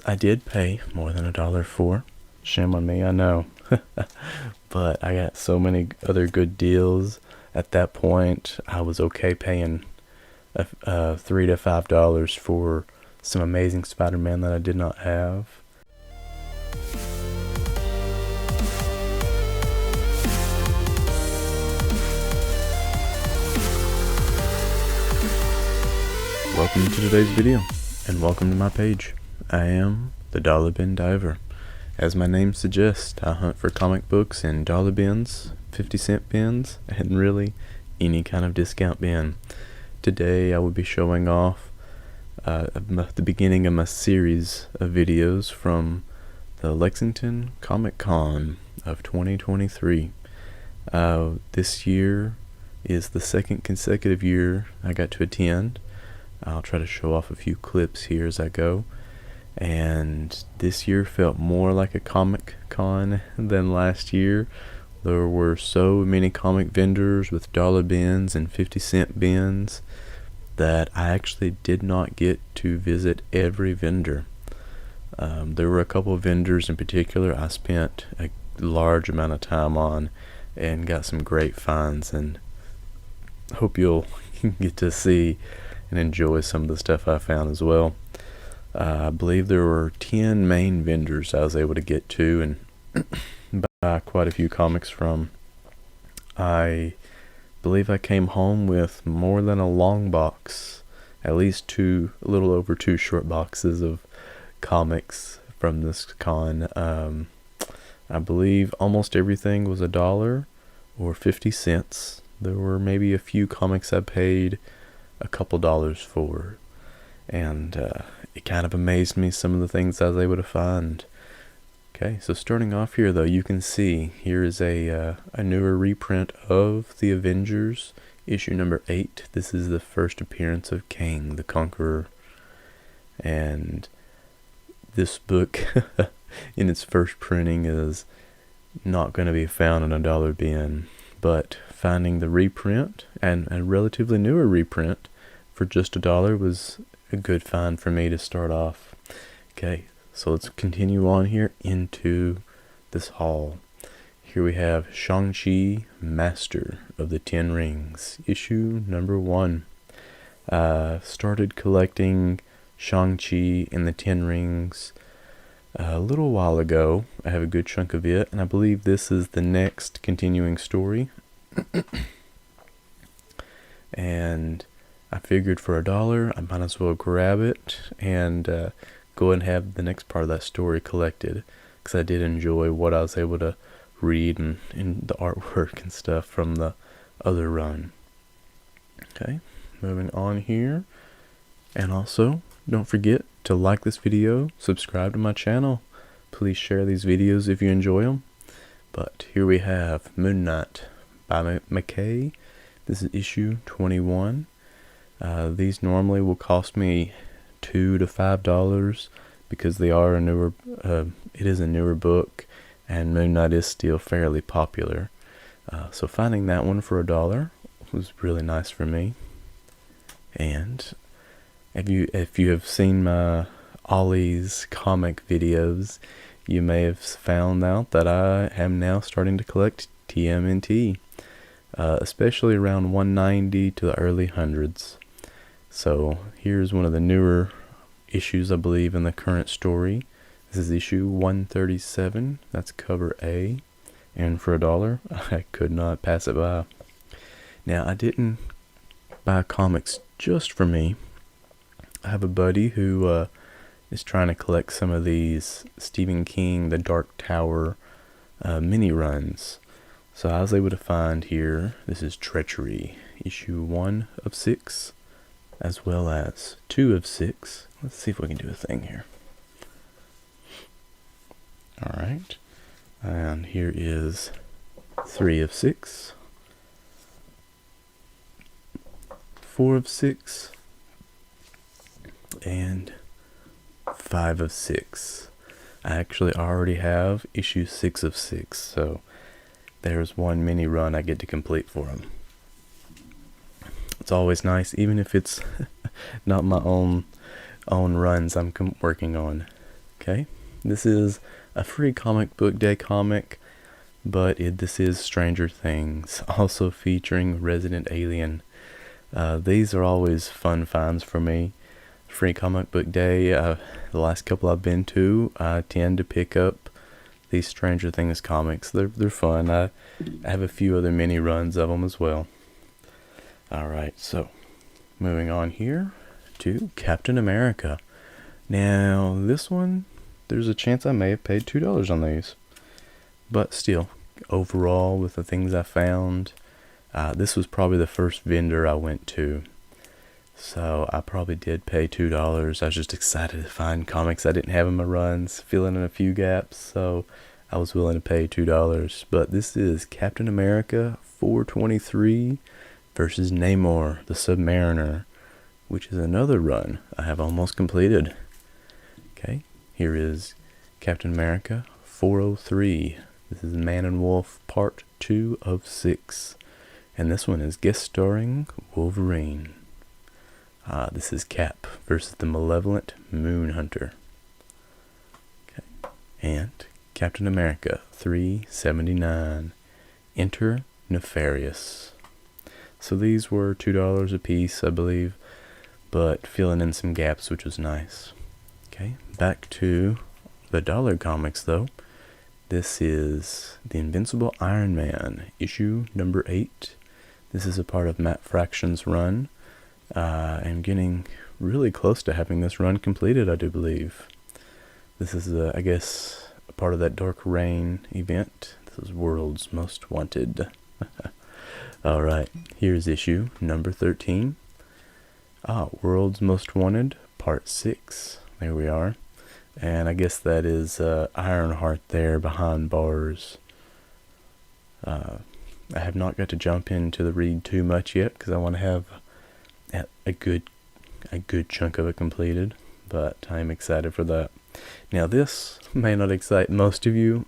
I did pay more than $1 for. Shame on me, I know. But I got so many other good deals. At that point, I was okay paying $3 to $5 for some Amazing Spider-Man that I did not have. Welcome to today's video, and welcome to my page. I am the Dollar Bin Diver. As my name suggests, I hunt for comic books in dollar bins, 50-cent bins, and really any kind of discount bin. Today I will be showing off the beginning of my series of videos from the Lexington Comic Con of 2023. This year is the second consecutive year I got to attend. I'll try to show off a few clips here as I go. And this year felt more like a comic con than last year. There were so many comic vendors with dollar bins and 50-cent bins that I actually did not get to visit every vendor. There were a couple of vendors in particular I spent a large amount of time on and got some great finds, and hope you'll get to see and enjoy some of the stuff I found as well. I believe there were 10 main vendors I was able to get to and buy quite a few comics from. I believe I came home with more than a long box, at least a little over 2 short boxes of comics from this con. I believe almost everything was $1 or 50 cents. There were maybe a few comics I paid a couple dollars for, and it kind of amazed me some of the things I was able to find. Okay, so starting off here though, you can see here is a newer reprint of the Avengers, issue number 8. This is the first appearance of Kang the Conqueror, and this book in its first printing is not going to be found in a dollar bin, but finding the reprint, and a relatively newer reprint, for just $1 was a good find for me to start off. Okay, so let's continue on here into this haul. Here we have Shang-Chi, Master of the Ten Rings, issue number 1. Started collecting Shang-Chi and the Ten Rings a little while ago. I have a good chunk of it, and I believe this is the next continuing story. And I figured for $1 I might as well grab it and go and have the next part of that story collected, because I did enjoy what I was able to read and the artwork and stuff from the other run. Okay, moving on here, and also don't forget to like this video, subscribe to my channel, please share these videos if you enjoy them. But here we have Moon Knight by McKay. This is issue 21. These normally will cost me $2 to $5 because they are a newer. It is a newer book, and Moon Knight is still fairly popular. So finding that one for $1 was really nice for me. And if you have seen my Ollie's comic videos, you may have found out that I am now starting to collect TMNT. Especially around 190 to the early hundreds. So here's one of the newer issues, I believe, in the current story. This is issue 137. That's cover A, and for $1 I could not pass it by. Now, I didn't buy comics just for me. I have a buddy who is trying to collect some of these Stephen King The Dark Tower mini runs. So I was able to find here, this is Treachery, issue 1 of 6, as well as 2 of 6. Let's see if we can do a thing here. Alright, and here is 3 of 6, 4 of 6, and 5 of 6. I actually already have issue 6 of 6, so there's one mini run I get to complete for him. It's always nice, even if it's not my own runs I'm working on. Okay, this is a free comic book day comic, but this is Stranger Things, also featuring Resident Alien. These are always fun finds for me. Free comic book day, the last couple I've been to, I tend to pick up these Stranger Things comics. They're fun. I have a few other mini runs of them as well. Alright, so moving on here to Captain America. Now, this one, there's a chance I may have paid $2 on these. But still, overall, with the things I found, this was probably the first vendor I went to. So I probably did pay $2. I was just excited to find comics I didn't have in my runs, filling in a few gaps, so I was willing to pay $2. But this is Captain America 423 versus Namor, the Submariner, which is another run I have almost completed. Okay, here is Captain America 403. This is Man and Wolf Part 2 of 6. And this one is guest starring Wolverine. This is Cap versus the Malevolent Moon Hunter. Okay. And Captain America 379. Enter Nefarious. So these were $2 a piece, I believe, but filling in some gaps, which was nice. Okay, back to the dollar comics though. This is The Invincible Iron Man, issue number 8. This is a part of Matt Fraction's run. I'm getting really close to having this run completed, I do believe. This is, I guess, a part of that Dark Reign event. This is World's Most Wanted. Alright, here's issue number 13. World's Most Wanted, part 6. There we are. And I guess that is Ironheart there behind bars. I have not got to jump into the read too much yet because I want to have a good chunk of it completed, but I'm excited for that. Now this may not excite most of you,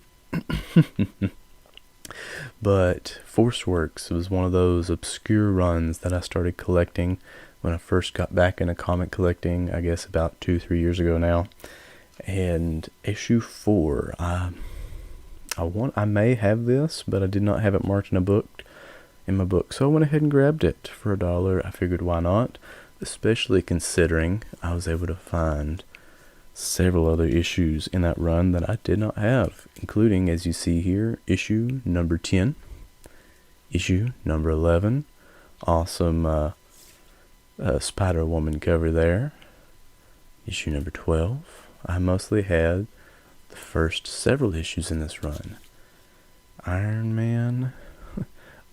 but Forceworks was one of those obscure runs that I started collecting when I first got back into comic collecting, I guess about 2-3 years ago now. And issue 4, I may have this, but I did not have it marked in my book, so I went ahead and grabbed it for $1. I figured why not, especially considering I was able to find several other issues in that run that I did not have, including, as you see here, issue number 10, issue number 11, awesome Spider-Woman cover there, issue number 12. I mostly had the first several issues in this run. Iron Man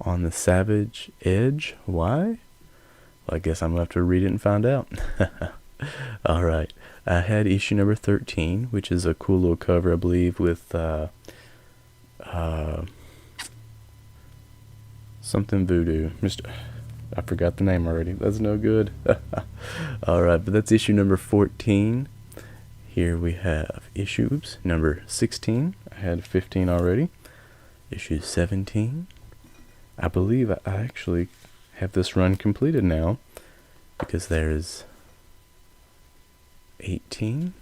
on the Savage Edge. Why? Well, I guess I'm going to have to read it and find out. Alright. I had issue number 13, which is a cool little cover, I believe, with something voodoo. I forgot the name already. That's no good. Alright, but that's issue number 14. Here we have issues number 16. I had 15 already. Issue 17. I believe I actually have this run completed now, because there's 18.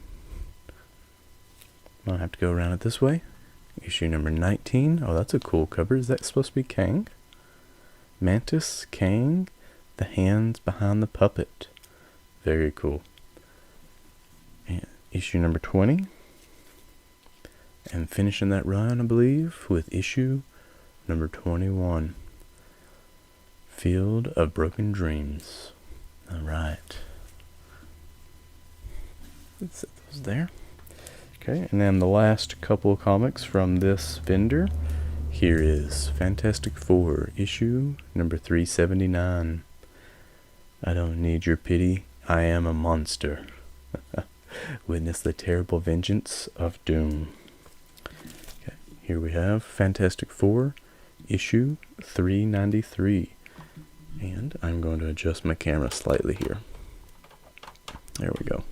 I'll have to go around it this way. Issue number 19. Oh, that's a cool cover. Is that supposed to be Kang? Mantis, Kang, the hands behind the puppet. Very cool. And issue number 20. And finishing that run, I believe, with issue number 21. Field of Broken Dreams. Alright. Let's set those there. Okay, and then the last couple of comics from this vendor. Here is Fantastic Four, issue number 379. I don't need your pity, I am a monster. Witness the terrible vengeance of doom. Okay, here we have Fantastic Four, issue 393. And I'm going to adjust my camera slightly here. There we go.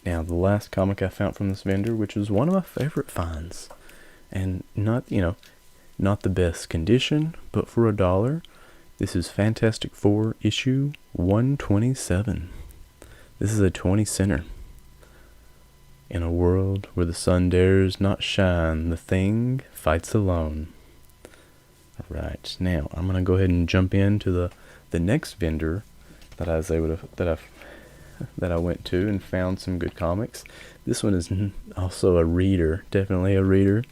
Now, the last comic I found from this vendor, which was one of my favorite finds, and not the best condition, but for $1, this is Fantastic Four issue 127. This is a 20 center. In a world where the sun dares not shine, the Thing fights alone. Alright, now I'm gonna go ahead and jump into the next vendor that I went to and found some good comics. This one is also a reader, definitely a reader,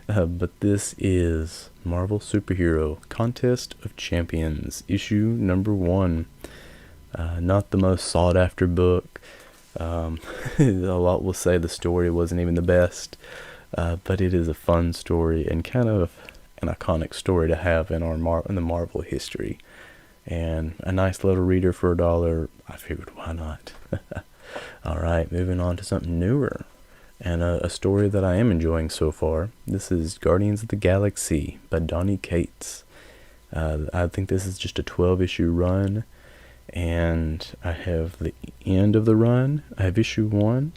but this is Marvel Superhero Contest of Champions, issue number 1. Not the most sought after book. A lot will say the story wasn't even the best, but it is a fun story and kind of an iconic story to have in in the Marvel history. And a nice little reader for $1. I figured, why not? Alright, moving on to something newer. And a story that I am enjoying so far. This is Guardians of the Galaxy by Donny Cates. I think this is just a 12-issue run. And I have the end of the run. I have issue 1.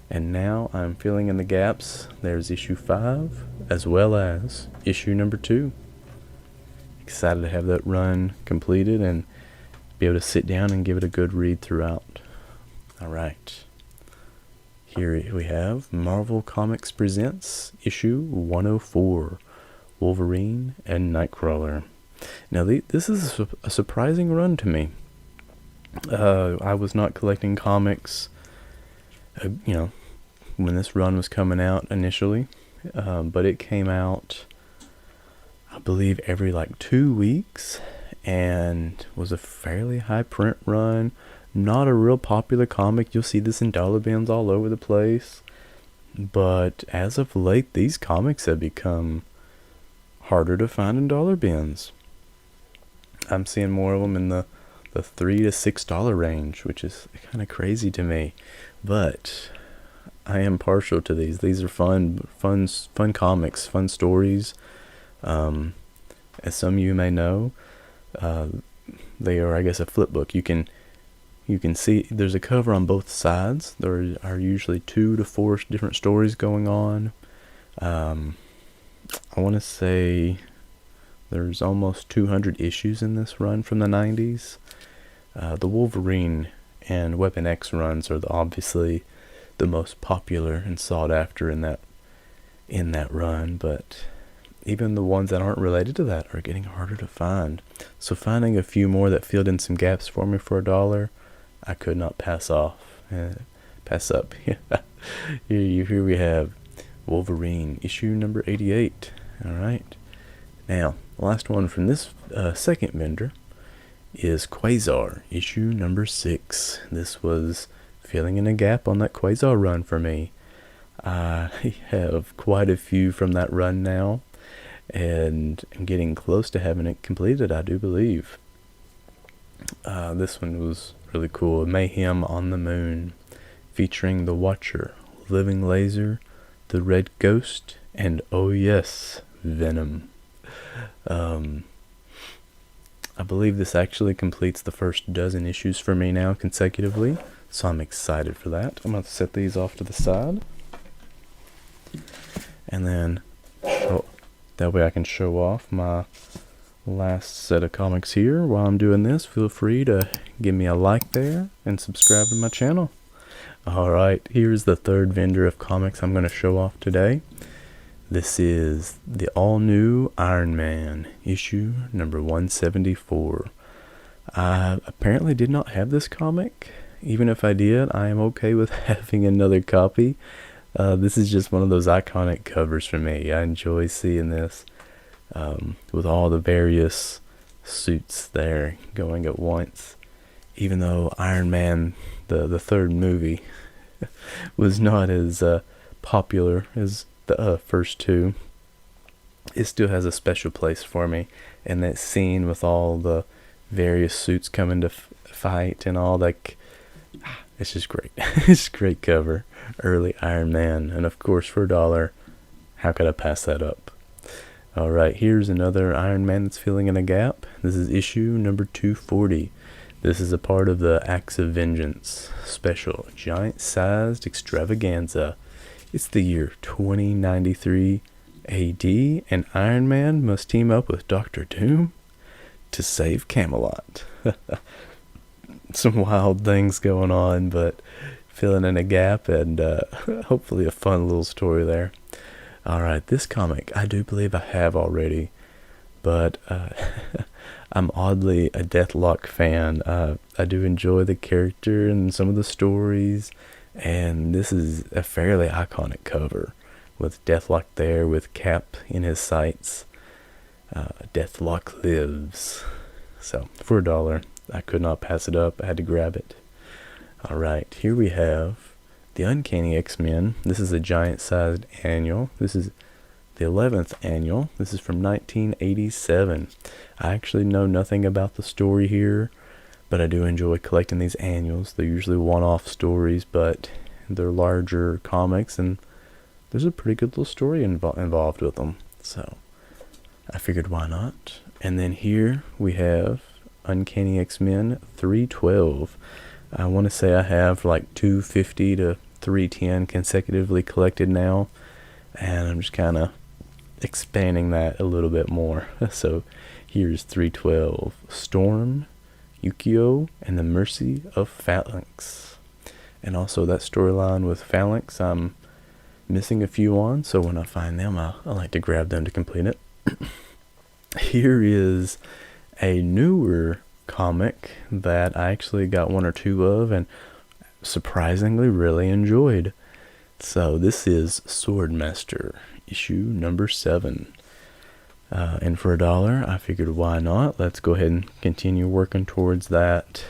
And now I'm filling in the gaps. There's issue 5, as well as issue number 2. Excited to have that run completed and be able to sit down and give it a good read throughout. Alright. Here we have Marvel Comics Presents issue 104, Wolverine and Nightcrawler. Now this is a surprising run to me. I was not collecting comics, when this run was coming out initially, but it came out, I believe, every 2 weeks, and was a fairly high print run. Not a real popular comic. You'll see this in dollar bins all over the place, but as of late, these comics have become harder to find in dollar bins. I'm seeing more of them in the $3 to $6 range, which is kind of crazy to me, but I am partial to these. These are fun comics, fun stories. As some of you may know, they are, I guess, a flip book. You can see there's a cover on both sides. There are usually 2 to 4 different stories going on. I want to say there's almost 200 issues in this run from the 90s. The Wolverine and Weapon X runs are obviously the most popular and sought after in that run, but even the ones that aren't related to that are getting harder to find. So finding a few more that filled in some gaps for me for $1, I could not pass up. Here we have Wolverine, issue number 88. Alright. Now, the last one from this second vendor is Quasar, issue number 6. This was filling in a gap on that Quasar run for me. I have quite a few from that run now, and I'm getting close to having it completed, I do believe. This one was really cool. Mayhem on the Moon, featuring the Watcher, Living Laser, the Red Ghost, and oh yes, Venom. I believe this actually completes the first dozen issues for me now consecutively, so I'm excited for that. I'm going to set these off to the side, and then that way I can show off my last set of comics here. While I'm doing this, feel free to give me a like there and subscribe to my channel. Alright, here's the third vendor of comics I'm going to show off today. This is the all-new Iron Man, issue number 174. I apparently did not have this comic. Even if I did, I am okay with having another copy. This is just one of those iconic covers for me. I enjoy seeing this with all the various suits there going at once. Even though Iron Man, the third movie, was not as popular as the first two, it still has a special place for me. And that scene with all the various suits coming to fight and all that, it's just great. It's a great cover. Early Iron Man, and of course for $1, how could I pass that up? Alright, here's another Iron Man that's filling in a gap. This is issue number 240. This is a part of the Acts of Vengeance special giant-sized extravaganza. It's the year 2093 AD, and Iron Man must team up with Doctor Doom to save Camelot. Some wild things going on, but filling in a gap, and hopefully a fun little story there. Alright, this comic I do believe I have already, but I'm oddly a Deathlock fan. I do enjoy the character and some of the stories, and this is a fairly iconic cover with Deathlock there with Cap in his sights. Deathlock lives. So for $1, I could not pass it up. I had to grab it. Alright, here we have the Uncanny X-Men. This is a giant-sized annual. This is the 11th annual. This is from 1987. I actually know nothing about the story here, but I do enjoy collecting these annuals. They're usually one-off stories, but they're larger comics, and there's a pretty good little story involved with them. So I figured, why not? And then here we have Uncanny X-Men 312. I want to say I have like 250 to 310 consecutively collected now, and I'm just kind of expanding that a little bit more. So here's 312, Storm, Yukio, and the Mercy of Phalanx. And also that storyline with Phalanx, I'm missing a few on, so when I find them, I like to grab them to complete it. Here is a newer comic that I actually got one or two of and surprisingly really enjoyed. So this is Swordmaster, issue number 7. And for $1, I figured, why not? Let's go ahead and continue working towards that,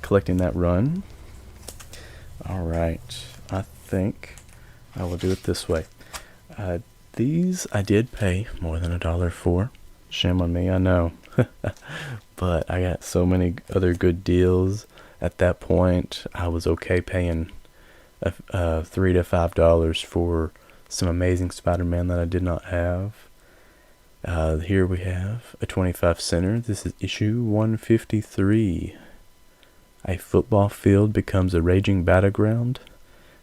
collecting that run. Alright, I think I will do it this way. These I did pay more than $1 for. Shame on me, I know. But I got so many other good deals at that point. I was okay paying $3 to $5 for some Amazing Spider-Man that I did not have. Here we have a 25 center. This is issue 153. A football field becomes a raging battleground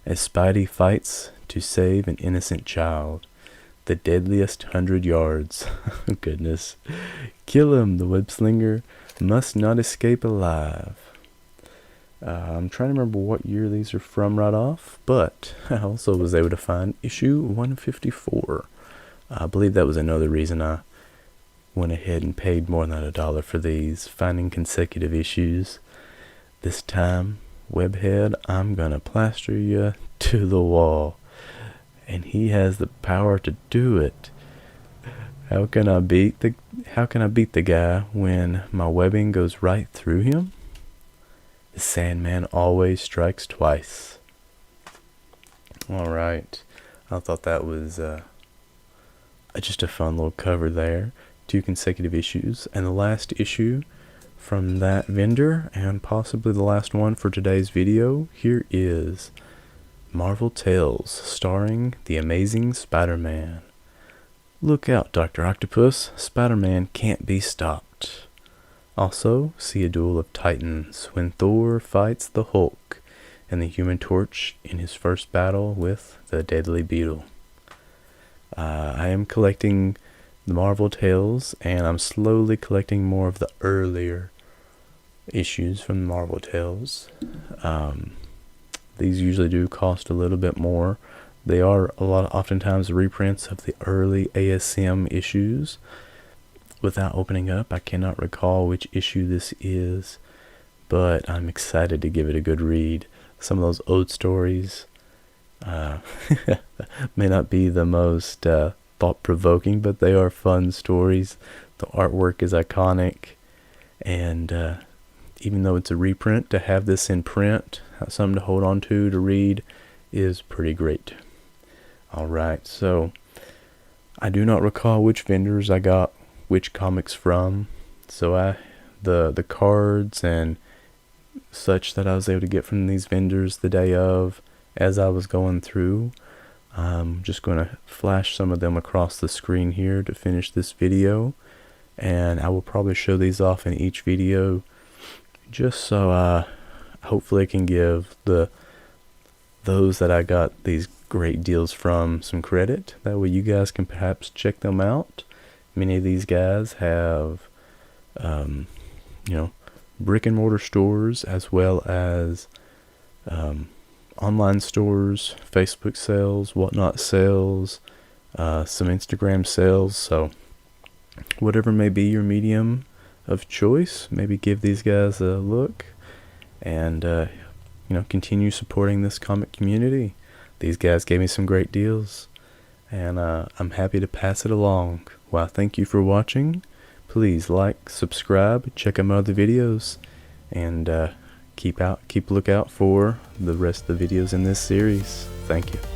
as Spidey fights to save an innocent child. The deadliest 100 yards. Goodness. Kill him, the web-slinger must not escape alive. I'm trying to remember what year these are from right off, but I also was able to find issue 154. I believe that was another reason I went ahead and paid more than $1 for these, finding consecutive issues. This time, Webhead, I'm gonna plaster you to the wall. And he has the power to do it. How can I beat the guy when my webbing goes right through him? The Sandman always strikes twice. Alright. I thought that was just a fun little cover there. 2 consecutive issues. And the last issue from that vendor, and possibly the last one for today's video, here is Marvel Tales, starring the Amazing Spider-Man. Look out, Dr. Octopus. Spider-Man can't be stopped. Also, see a duel of titans when Thor fights the Hulk and the Human Torch in his first battle with the Deadly Beetle. I am collecting the Marvel Tales, and I'm slowly collecting more of the earlier issues from Marvel Tales. These usually do cost a little bit more. They are oftentimes reprints of the early ASM issues. Without opening up, I cannot recall which issue this is, but I'm excited to give it a good read. Some of those old stories may not be the most thought-provoking, but they are fun stories. The artwork is iconic, and even though it's a reprint, to have this in print, something to hold on to read, is pretty great. Alright, so I do not recall which vendors I got which comics from, so the cards and such that I was able to get from these vendors the day of, as I was going through, I'm just going to flash some of them across the screen here to finish this video, and I will probably show these off in each video just so I hopefully can give those that I got these great deals from some credit. That way you guys can perhaps check them out. Many of these guys have brick and mortar stores, as well as online stores, Facebook sales, whatnot sales, some Instagram sales. So whatever may be your medium of choice, maybe give these guys a look and continue supporting this comic community. These guys gave me some great deals, and I'm happy to pass it along. Well, thank you for watching. Please like, subscribe, check out my other videos, and keep a lookout for the rest of the videos in this series. Thank you.